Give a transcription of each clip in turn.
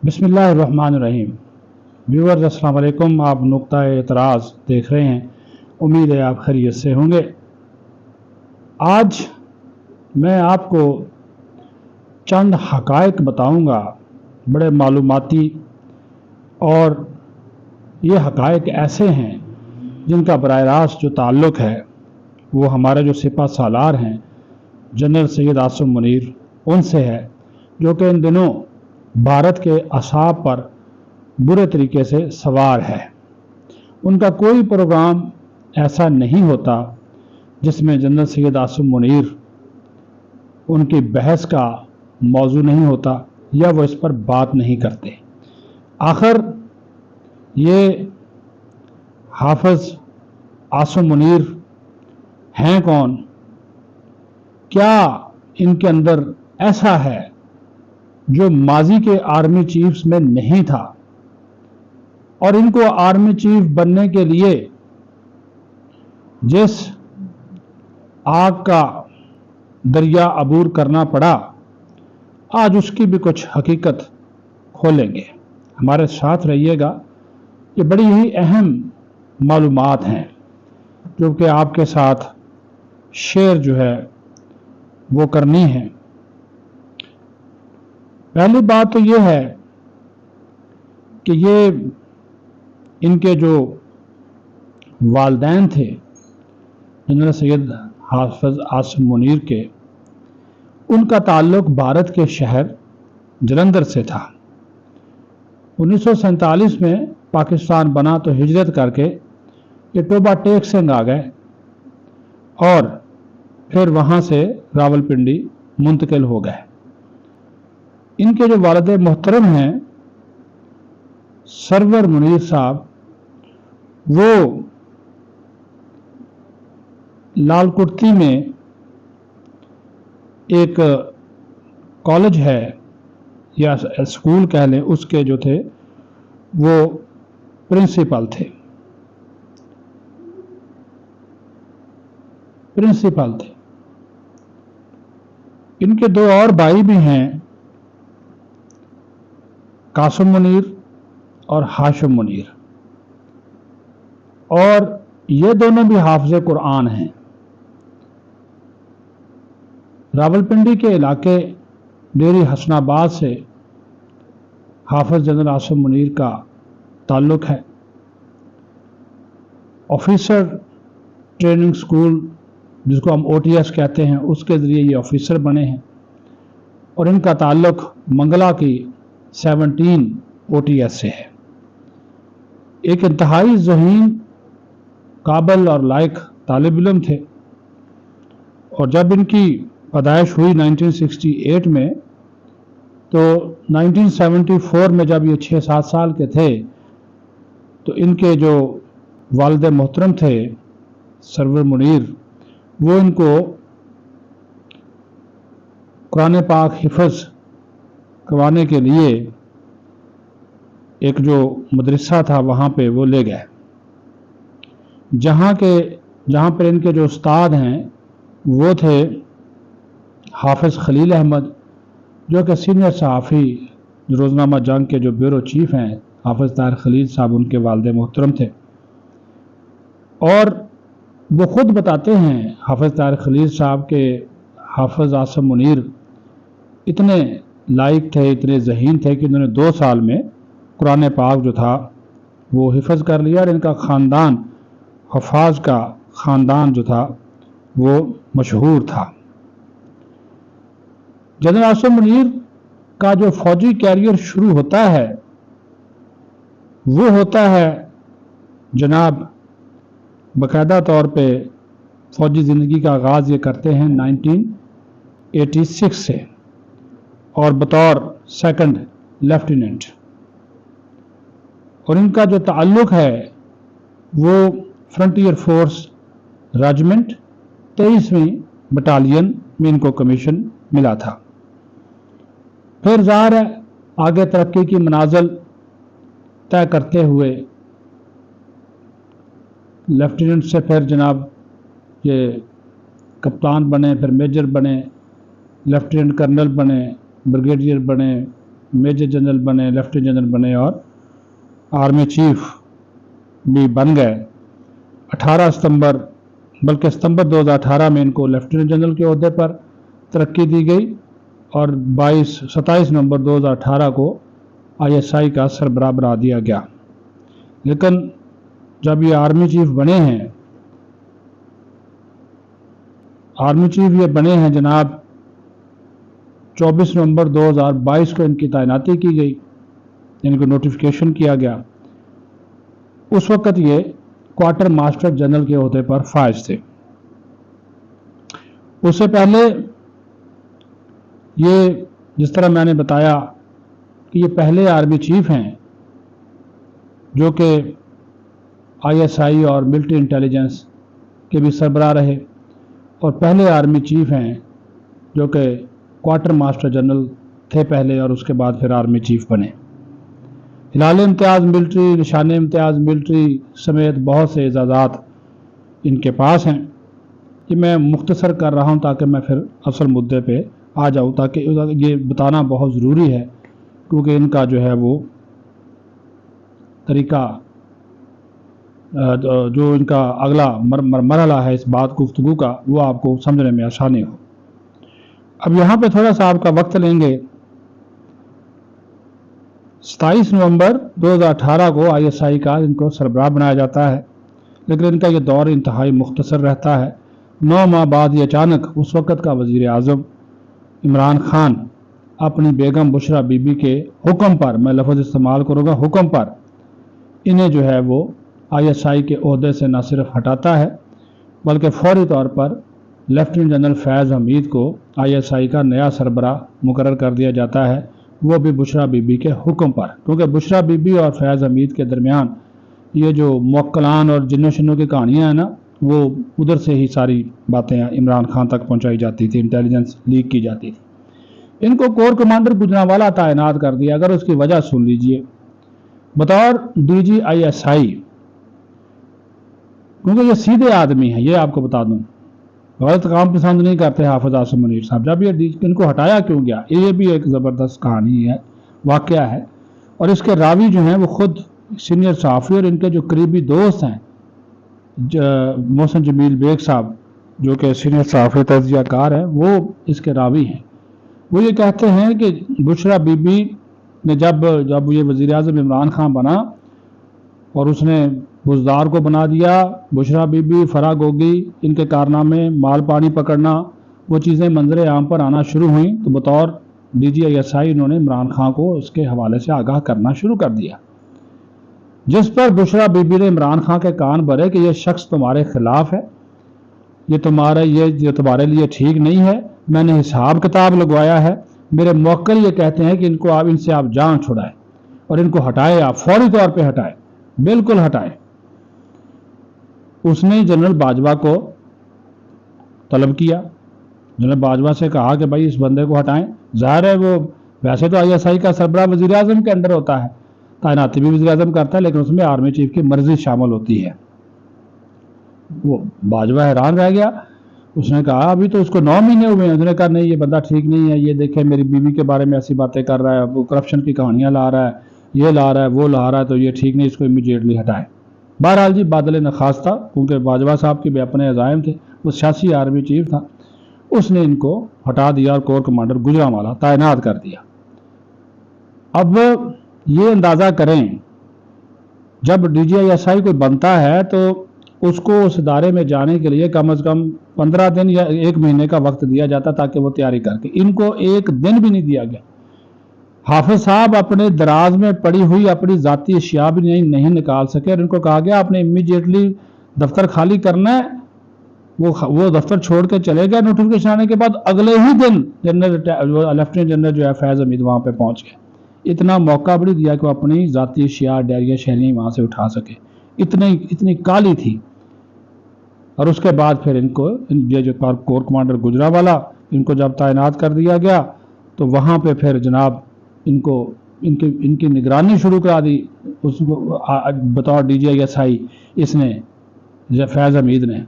बिस्मिल्लाहिर्रहमानिर्रहीम। व्यूअर्स अस्सलाम वालेकुम। आप नुक्ता एतराज़ देख रहे हैं। उम्मीद है आप खैरियत से होंगे। आज मैं आपको चंद हक़ाइक़ बताऊंगा, बड़े मालूमाती, और ये हक़ाइक़ ऐसे हैं जिनका बराह रास्त जो ताल्लुक़ है वो हमारे जो सिपा सालार हैं जनरल सैयद आसिम मुनीर उनसे है, जो कि इन दिनों भारत के असाब पर बुरे तरीके से सवार है। उनका कोई प्रोग्राम ऐसा नहीं होता जिसमें जनरल सैयद आसिम मुनीर उनकी बहस का मौजू नहीं होता या वो इस पर बात नहीं करते। आखिर ये हाफ़िज़ आसिम मुनीर हैं कौन? क्या इनके अंदर ऐसा है जो माजी के आर्मी चीफ्स में नहीं था, और इनको आर्मी चीफ बनने के लिए जिस आग का दरिया अबूर करना पड़ा, आज उसकी भी कुछ हकीकत खोलेंगे। हमारे साथ रहिएगा। ये बड़ी ही अहम मालूमात हैं जो कि आपके साथ शेयर जो है वो करनी है। पहली बात तो ये है कि ये इनके जो वालिदैन थे जनरल सैयद हाफ़िज़ आसिम मुनीर के, उनका ताल्लुक़ भारत के शहर जलंधर से था। 1947 में पाकिस्तान बना तो हिजरत करके ये टोबा टेक सिंह आ गए और फिर वहाँ से रावलपिंडी मुंतकिल हो गए। इनके जो वालिद मोहतरम हैं सरवर मुनीर साहब, वो लालकुर्ती में एक कॉलेज है या स्कूल कह लें, उसके जो थे वो प्रिंसिपल थे। इनके दो और भाई भी हैं, कासिम मुनीर और हाशिम मुनीर, और ये दोनों भी हाफ़िज़ कुरान हैं। रावलपिंडी के इलाके डेरी हसनाबाद से हाफ़िज़ जनरल आसिम मुनीर का ताल्लुक़ है। ऑफिसर ट्रेनिंग स्कूल, जिसको हम OTS कहते हैं, उसके ज़रिए ये ऑफिसर बने हैं, और इनका ताल्लुक़ मंगला की 17 OTS से है। एक इंतहाई ज़हीन, काबिल और लायक तालिब इल्म थे, और जब इनकी पैदाइश हुई 1968 में, तो 1974 में जब ये 6-7 साल के थे तो इनके जो वालिद मोहतरम थे सरवर मुनीर, वो इनको कुरान पाक हिफ़्ज़ करवाने के लिए एक जो मदरसा था वहाँ पे वो ले गए, जहाँ पर इनके जो उस्ताद हैं वो थे हाफ़िज़ खलील अहमद, जो कि सीनियर सहाफ़ी रोज़नामा जंग के जो ब्यूरो चीफ हैं, हाफ़िज़ ताहिर खलील साहब उनके वालिद मोहतरम थे। और वो ख़ुद बताते हैं हाफ़िज़ ताहिर खलील साहब के हाफ़िज़ आसिम मुनीर इतने लायक थे, इतने ज़हीन थे कि इन्होंने 2 साल में कुरान पाक जो था वो हिफ़्ज़ कर लिया, और इनका ख़ानदान, हफ़ाज़ का ख़ानदान जो था वो मशहूर था। जनरल आसिम मुनीर का जो फ़ौजी कैरियर शुरू होता है वो होता है जनाब, बाकायदा तौर पे फ़ौजी ज़िंदगी का आगाज़ ये करते हैं 1986 से, और बतौर 2nd लेफ्टिनेंट। और इनका जो ताल्लुक़ है वो फ्रंटियर फोर्स रेजिमेंट 23वीं बटालियन में इनको कमीशन मिला था। फिर ज़ाहिर है आगे तरक्की की मनाज़िल तय करते हुए लेफ्टिनेंट से फिर जनाब ये कप्तान बने, फिर मेजर बने, लेफ्टिनेंट कर्नल बने, ब्रिगेडियर बने, मेजर जनरल बने, लेफ्टिनेंट जनरल बने और आर्मी चीफ भी बन गए। 18 सितंबर बल्कि सितंबर 2018 में इनको लेफ्टिनेंट जनरल के ओहदे पर तरक्की दी गई और 27 नवंबर 2018 को ISI का सरबराह बना दिया गया। लेकिन जब ये आर्मी चीफ बने हैं, आर्मी चीफ ये बने हैं जनाब 24 नवंबर 2022 को इनकी तैनाती की गई, इनको नोटिफिकेशन किया गया। उस वक्त ये क्वार्टर मास्टर जनरल के ओहदे पर फाइज थे। उससे पहले ये, जिस तरह मैंने बताया कि ये पहले आर्मी चीफ हैं जो कि ISI और मिलिट्री इंटेलिजेंस के भी सरबराह रहे, और पहले आर्मी चीफ हैं जो कि क्वार्टर मास्टर जनरल थे पहले और उसके बाद फिर आर्मी चीफ बने। हिलाल इम्तियाज़ मिलिट्री, निशान इम्तियाज़ मिलिट्री समेत बहुत से एजाज़ात इनके पास हैं। ये मैं मुख्तसर कर रहा हूँ ताकि मैं फिर असल मुद्दे पे आ जाऊँ, ताकि ये बताना बहुत ज़रूरी है क्योंकि इनका जो है वो तरीका, जो इनका अगला मरहला है इस बात गुफ्तगू का, वो आपको समझने में आसानी हो। अब यहाँ पे थोड़ा सा आपका वक्त लेंगे। 27 नवंबर 2018 को ISI का इनको सरबराह बनाया जाता है, लेकिन इनका ये दौर इंतहाई मुख्तसर रहता है। 9 माह बाद ये अचानक उस वक़्त का वज़ीर आज़म इमरान खान अपनी बेगम बुशरा बीबी के हुक्म पर, मैं लफ्ज़ इस्तेमाल करूँगा हुक्म पर, इन्हें जो है वो ISI के ओहदे से न सिर्फ हटाता है बल्कि फौरी तौर पर लेफ्टिनेंट जनरल फैज़ हमीद को ISI का नया सरबराह मुकर्रर कर दिया जाता है, वो भी बुशरा बीबी के हुक्म पर। क्योंकि बुशरा बीबी और फैज़ हमीद के दरमियान ये जो मुवक्किलान और जिन्नो शिन्नो की कहानियाँ हैं ना, वो उधर से ही सारी बातें इमरान खान तक पहुँचाई जाती थी, इंटेलिजेंस लीक की जाती थी। इनको कोर कमांडर गुजरांवाला तैनात कर दिया। अगर उसकी वजह सुन लीजिए, बतौर DG ISI, क्योंकि ये सीधे आदमी हैं, ये आपको बता दूं, गलत काम पसंद नहीं करते हाफिज आसिम मुनीर साहब। जब ये इनको हटाया क्यों गया, ये भी एक ज़बरदस्त कहानी है, वाक़या है। और इसके रावी जो हैं वो खुद सीनियर सहाफ़ी और इनके जो करीबी दोस्त हैं, मोहसिन जमील बेग साहब जो कि सीनियर सहाफ़ी तज़कियाकार हैं, वो इसके रावी हैं। वो ये कहते हैं कि बुशरा बीबी ने जब ये वज़ीर आज़म इमरान खान बना और उसने बुज़दार को बना दिया, बुशरा बीबी, फराह गोगी, इनके कारनामे, माल पानी पकड़ना, वो चीज़ें मंजर आम पर आना शुरू हुई, तो बतौर DG ISI इन्होंने इमरान खान को उसके हवाले से आगाह करना शुरू कर दिया, जिस पर बुशरा बीबी ने इमरान खान के कान भरे कि यह शख्स तुम्हारे खिलाफ है, ये तुम्हारे लिए ठीक नहीं है, मैंने हिसाब किताब लगवाया है। मेरे मुवक्किल ये कहते हैं कि इनसे आप जान छुड़ाएं और इनको हटाए, आप फौरी तौर पे हटाएं, बिल्कुल हटाएं। उसने जनरल बाजवा को तलब किया, जनरल बाजवा से कहा कि भाई इस बंदे को हटाएं। ज़ाहिर है वो वैसे तो ISI का सरबराह वज़ीर आज़म के अंडर होता है, तैनाती भी वज़ीर आज़म करता है, लेकिन उसमें आर्मी चीफ की मर्जी शामिल होती है। वो बाजवा हैरान रह गया, उसने कहा अभी तो उसको 9 महीने हुए हैं। उसने कहा नहीं, ये बंदा ठीक नहीं है, ये देखे मेरी बीवी के बारे में ऐसी बातें कर रहा है, वो करप्शन की कहानियाँ ला रहा है, ये ला रहा है, वो ला रहा है, तो ये ठीक नहीं, इसको इमीडिएटली हटाएं। बहरहाल जी बादल नखास था, क्योंकि बाजवा साहब के भी अपने अज़ाइम थे, वो सियासी आर्मी चीफ था, उसने इनको हटा दिया और कोर कमांडर गुजरांवाला तैनात कर दिया। अब ये अंदाज़ा करें, जब DG ISI कोई बनता है तो उसको उस इदारे में जाने के लिए कम से कम 15 दिन या 1 महीने का वक्त दिया जाता ताकि वो तैयारी करके, इनको 1 दिन भी नहीं दिया गया। हाफिज साहब अपने दराज में पड़ी हुई अपनी ज़ाती अशिया भी नहीं निकाल सके और इनको कहा गया आपने इमीडिएटली दफ्तर खाली करना है। वो दफ्तर छोड़ के चले गए। नोटिफिकेशन आने के बाद अगले ही दिन लेफ्टिनेंट जनरल जो है फैज़ हमीद वहाँ पे पहुँच गए। इतना मौका भी नहीं दिया कि वो अपनी ज़ाती अशिया, डायरिया, शहरियाँ वहाँ से उठा सके, इतनी काली थी। और उसके बाद फिर इनको ये जो कोर कमांडर गुजरांवाला, इनको जब तैनात कर दिया गया तो वहाँ पे फिर जनाब इनकी निगरानी शुरू करा दी उसको बतौर DG ISI इसने, फैज़ हमीद ने।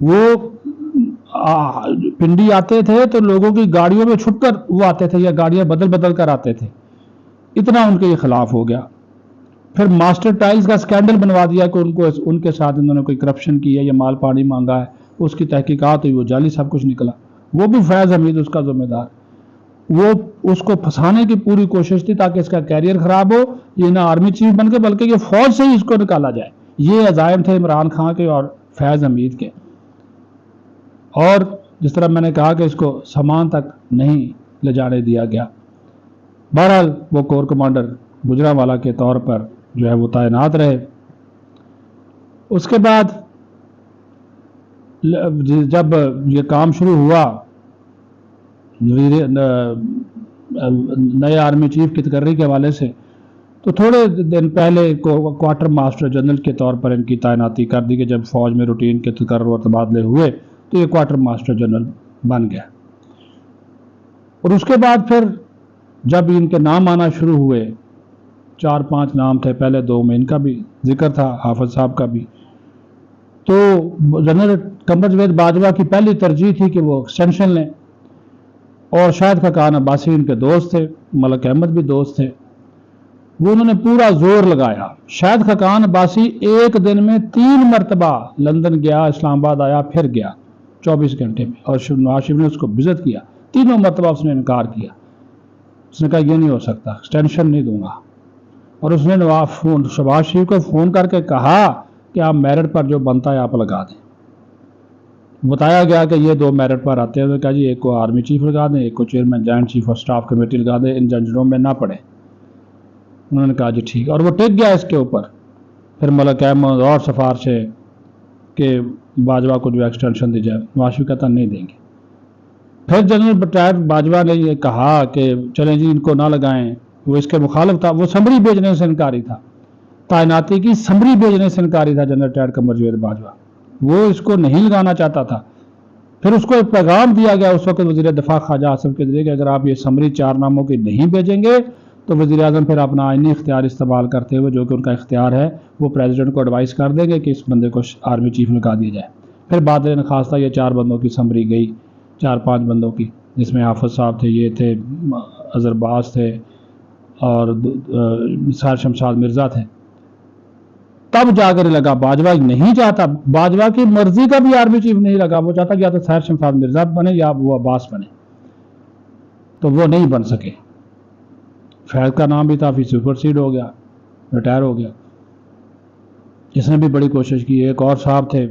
वो पिंडी आते थे तो लोगों की गाड़ियों में छुप कर वो आते थे या गाड़ियां बदल बदल कर आते थे, इतना उनके ये खिलाफ हो गया। फिर मास्टर टाइल्स का स्कैंडल बनवा दिया कि उनके साथ इन्होंने कोई करप्शन की है या माल पानी मांगा है, उसकी तहकीकात हुई, वो जाली सब कुछ निकला, वो भी फैज़ हमीद उसका जिम्मेदार। वो उसको फंसाने की पूरी कोशिश थी ताकि इसका कैरियर खराब हो, ये ना आर्मी चीफ बन के बल्कि ये फौज से ही इसको निकाला जाए। ये अज़ाइम थे इमरान खान के और फैज़ हमीद के। और जिस तरह मैंने कहा कि इसको सामान तक नहीं ले जाने दिया गया। बहरहाल वो कोर कमांडर गुजरांवाला के तौर पर जो है वो तैनात रहे। उसके बाद जब ये काम शुरू हुआ नए आर्मी चीफ की तकर्री के हवाले से, तो थोड़े दिन पहले क्वार्टर मास्टर जनरल के तौर पर इनकी तैनाती कर दी कि जब फौज में रूटीन के तकर्र और तबादले हुए तो ये क्वार्टर मास्टर जनरल बन गया। और उसके बाद फिर जब इनके नाम आना शुरू हुए, 4-5 नाम थे, पहले 2 में इनका भी जिक्र था, हाफिज साहब का भी, तो जनरल कमर जावेद बाजवा की पहली तरजीह थी कि वो एक्सटेंशन लें। और शाहिद खाकान अब्बासी इनके दोस्त थे, मलक अहमद भी दोस्त थे, वो उन्होंने पूरा जोर लगाया। शाहिद खाकान अब्बासी एक दिन में 3 मरतबा लंदन गया, इस्लामाबाद आया, फिर गया 24 घंटे में, और नवाज शरीफ ने उसको विजिट किया। 3 मरतबा उसने इनकार किया। उसने कहा ये नहीं हो सकता, एक्सटेंशन नहीं दूंगा। और उसने शहबाज शरीफ को फ़ोन करके कहा कि आप मेरिट पर जो बनता है आप लगा दें। बताया गया कि ये 2 मेरिट पर आते हैं। कहा जी एक को आर्मी चीफ लगा दें, एक को chairman joint chief of staff committee लगा दें, इन झंझटों में ना पड़े। उन्होंने कहा जी ठीक, और वो टिक गया इसके ऊपर। फिर मलक अहमद और सिफारिशें कि बाजवा को जो एक्सटेंशन दी जाए, नवाज शरीफ कहता नहीं देंगे। फिर जनरल रिटायर्ड बाजवा ने ये कहा कि चलें जी इनको ना लगाएं, वो इसके मुखालिफ था, वो समरी भेजने से इनकारी था, तैनाती की समरी भेजने से इनकारी था जनरल रिटायर्ड कमर जावेद बाजवा, वो इसको नहीं लगाना चाहता था। फिर उसको एक पैगाम दिया गया उस वक्त वज़ीर दिफा ख्वाजा आसिफ के जरिए कि अगर आप ये समरी 4 नामों की नहीं भेजेंगे तो वज़ीर आज़म फिर अपना आईनी इख्तियार इस्तेमाल करते हुए, जो कि उनका इख्तियार है, वो प्रेसिडेंट को एडवाइस कर देंगे कि इस बंदे को आर्मी चीफ लगा दिया जाए। फिर बाद में खासा ये 4 बंदों की समरी गई, 4-5 बंदों की, जिसमें हाफिज साहब थे, ये थे, अजरबाज थे और सार शमशाद मिर्ज़ा थे। तब जाकर लगा बाजवा नहीं चाहता, बाजवा की मर्जी का भी आर्मी चीफ नहीं लगा। वो चाहता कि या तो सार शमशाद मिर्ज़ा बने या वो अब्बास बने, तो वो नहीं बन सके। फैज का नाम भी था, फिर सुपरसीड हो गया, रिटायर हो गया। इसने भी बड़ी कोशिश की। एक और साहब थे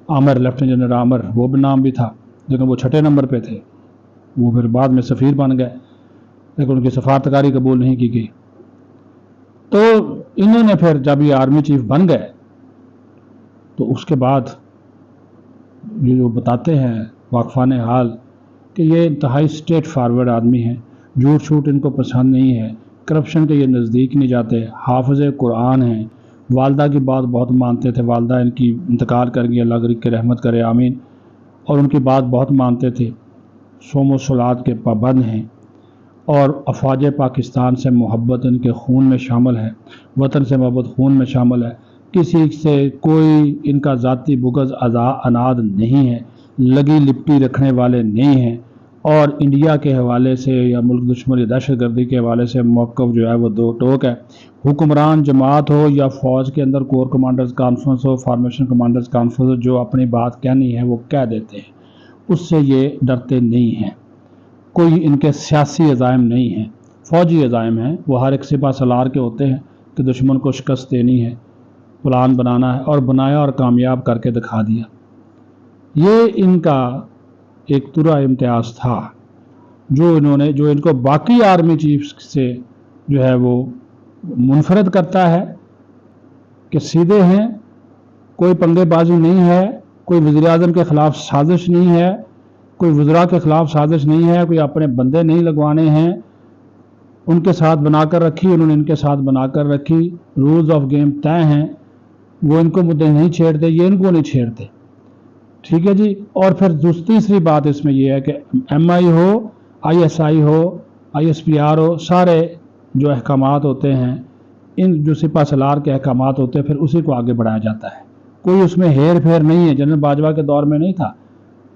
आमिर, लेफ्टिनेंट जनरल आमिर, वो भी नाम भी था, लेकिन वो 6ठे नंबर पे थे। वो फिर बाद में सफ़ीर बन गए, लेकिन उनकी सफारतकारी कबूल नहीं की गई। तो इन्होंने फिर जब ये आर्मी चीफ बन गए तो उसके बाद ये जो बताते हैं वाकफान हाल कि ये इंतहाई स्ट्रेट फॉरवर्ड आदमी हैं, झूठ छूट इनको पसंद नहीं है, करप्शन के ये नज़दीक नहीं जाते, हाफिज़ कुरान हैं, वालदा की बात बहुत मानते थे। वालदा इनकी इंतकाल कर गई, अल्लाह गरीब के रहमत करे आमीन, और उनकी बात बहुत मानते थे। सोमो सलात के पाबंद हैं और अफवाज पाकिस्तान से मोहब्बत इनके खून में शामिल है, वतन से मोहब्बत खून में शामिल है। किसी से कोई इनका ज़ाती बुग़्ज़ अनाद नहीं है, लगी लिपटी रखने वाले नहीं हैं, और इंडिया के हवाले से या मुल्क दुश्मन या दहशत गर्दी के हवाले से मौक़िफ़ जो है वो 2 टोक है। हुक्मरान जमात हो या फ़ौज के अंदर कोर कमांडर्स कॉन्फ्रेंस हो, फॉर्मेशन कमांडर्स कॉन्फ्रेंस हो, जो अपनी बात कहनी है वो कह देते हैं, उससे ये डरते नहीं हैं। कोई इनके सियासी अज़ाइम नहीं हैं, फ़ौजी अज़ाइम हैं। वो हर एक सिपा सलार के होते हैं कि दुश्मन को शिकस्त देनी है, प्लान बनाना है, और बनाया और कामयाब करके दिखा दिया। ये इनका एक तुरा इम्तियाज़ था जो इनको बाकी आर्मी चीफ से जो है वो मुनफरद करता है कि सीधे हैं, कोई पंगेबाजी नहीं है, कोई वज़ीर आज़म के ख़िलाफ़ साजिश नहीं है, कोई वज़रा के ख़िलाफ़ साजिश नहीं है, कोई अपने बंदे नहीं लगवाने हैं। उनके साथ बनाकर रखी, उन्होंने इनके साथ बनाकर रखी, रूल्स ऑफ गेम तय हैं, वो इनको मुद्दे नहीं छेड़ते, ये इनको नहीं छेड़ते। ठीक है जी। और फिर तीसरी बात इसमें यह है कि MI हो, ISI हो, ISPR हो, सारे जो अहकामात होते हैं, इन जो सिपा सलार के अहकामात होते हैं, फिर उसी को आगे बढ़ाया जाता है। कोई उसमें हेर फेर नहीं है। जनरल बाजवा के दौर में नहीं था,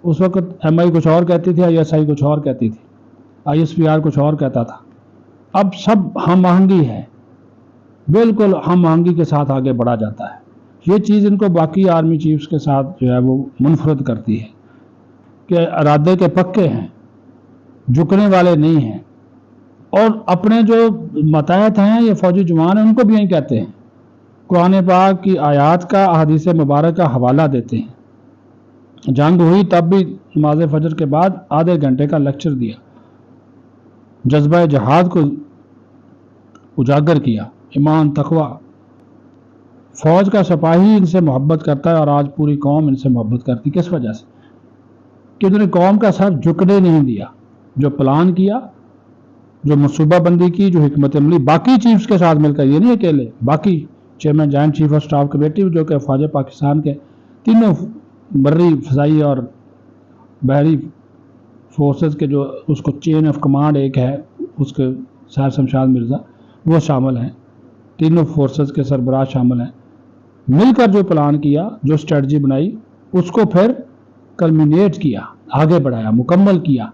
اس وقت ایم آئی کچھ اور کہتی تھی، آئی ایس آئی کچھ اور کہتی تھی، آئی ایس پی آر کچھ اور کہتا تھا. اب سب ہم آہنگی ہے، بالکل ہم آہنگی کے ساتھ آگے بڑھا جاتا ہے. یہ چیز ان کو باقی آرمی چیفز کے ساتھ جو ہے وہ منفرد کرتی ہے کہ ارادے کے پکے ہیں، جھکنے والے نہیں ہیں. اور اپنے جو ماتحت ہیں یہ فوجی جوان ہیں ان کو بھی یہی کہتے ہیں، قرآن پاک کی آیات کا احادیث مبارک کا حوالہ دیتے ہیں. جنگ ہوئی تب بھی نماز فجر کے بعد آدھے گھنٹے کا لیکچر دیا، جذبہ جہاد کو اجاگر کیا، ایمان تقوی. فوج کا سپاہی ان سے محبت کرتا ہے اور آج پوری قوم ان سے محبت کرتی. کس وجہ سے؟ کہ انہوں نے قوم کا سر جھکنے نہیں دیا. جو پلان کیا، جو منصوبہ بندی کی، جو حکمت عملی باقی چیفز کے ساتھ مل کر، یہ نہیں اکیلے، باقی chairman joint chief of staff committee جو کہ فوج پاکستان کے تینوں بری، فضائی اور بحری فورسز کے جو اس کو چین آف کمانڈ ایک ہے، اس کے سر شمشاد مرزا وہ شامل ہیں، تینوں فورسز کے سربراہ شامل ہیں. مل کر جو پلان کیا، جو اسٹریٹجی بنائی، اس کو پھر کلمینیٹ کیا، آگے بڑھایا، مکمل کیا،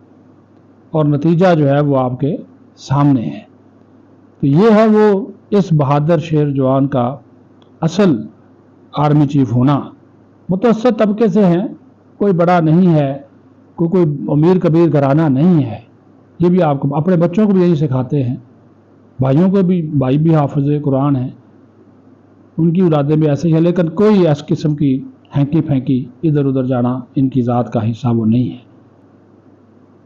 اور نتیجہ جو ہے وہ آپ کے سامنے ہے. تو یہ ہے وہ اس بہادر شیر جوان کا اصل آرمی چیف ہونا. متوسط طبقے سے ہیں، کوئی بڑا نہیں ہے، کوئی امیر کبیر گھرانہ نہیں ہے. یہ بھی آپ کو اپنے بچوں کو بھی یہی سکھاتے ہیں، بھائیوں کو بھی، بھائی بھی حافظ قرآن ہیں، ان کی اولادیں بھی ایسے ہی ہیں. لیکن کوئی اس قسم کی ہینکی پھینکی ادھر ادھر جانا ان کی ذات کا حصہ وہ نہیں ہے.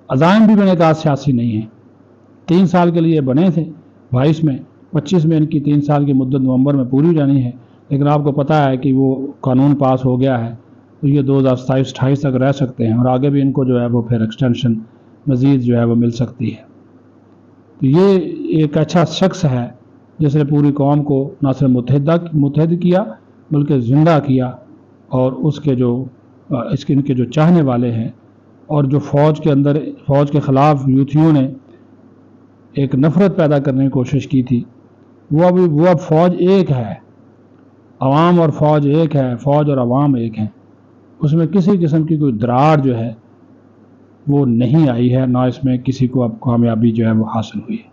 عزائم بھی میں نے کہا سیاسی نہیں ہیں. 3 سال کے لیے بنے تھے، 22 میں، 25 میں ان کی 3 سال کی مدت نومبر میں پوری ہو جانی ہے. لیکن آپ کو پتہ ہے کہ وہ قانون پاس ہو گیا ہے تو یہ 2027-28 تک رہ سکتے ہیں، اور آگے بھی ان کو جو ہے وہ پھر ایکسٹینشن مزید جو ہے وہ مل سکتی ہے. تو یہ ایک اچھا شخص ہے جس نے پوری قوم کو نہ صرف متحد کیا بلکہ زندہ کیا. اور اس کے جو ان کے جو چاہنے والے ہیں، اور جو فوج کے اندر، فوج کے خلاف یوتھیوں نے ایک نفرت پیدا کرنے کی کوشش کی تھی، وہ اب فوج ایک ہے، عوام اور فوج ایک ہے، فوج اور عوام ایک ہیں. اس میں کسی قسم کی کوئی دراڑ جو ہے وہ نہیں آئی ہے، نہ اس میں کسی کو اب کامیابی جو ہے وہ حاصل ہوئی ہے.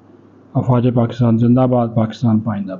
اور فوج پاکستان زندہ باد، پاکستان پائندہ باد.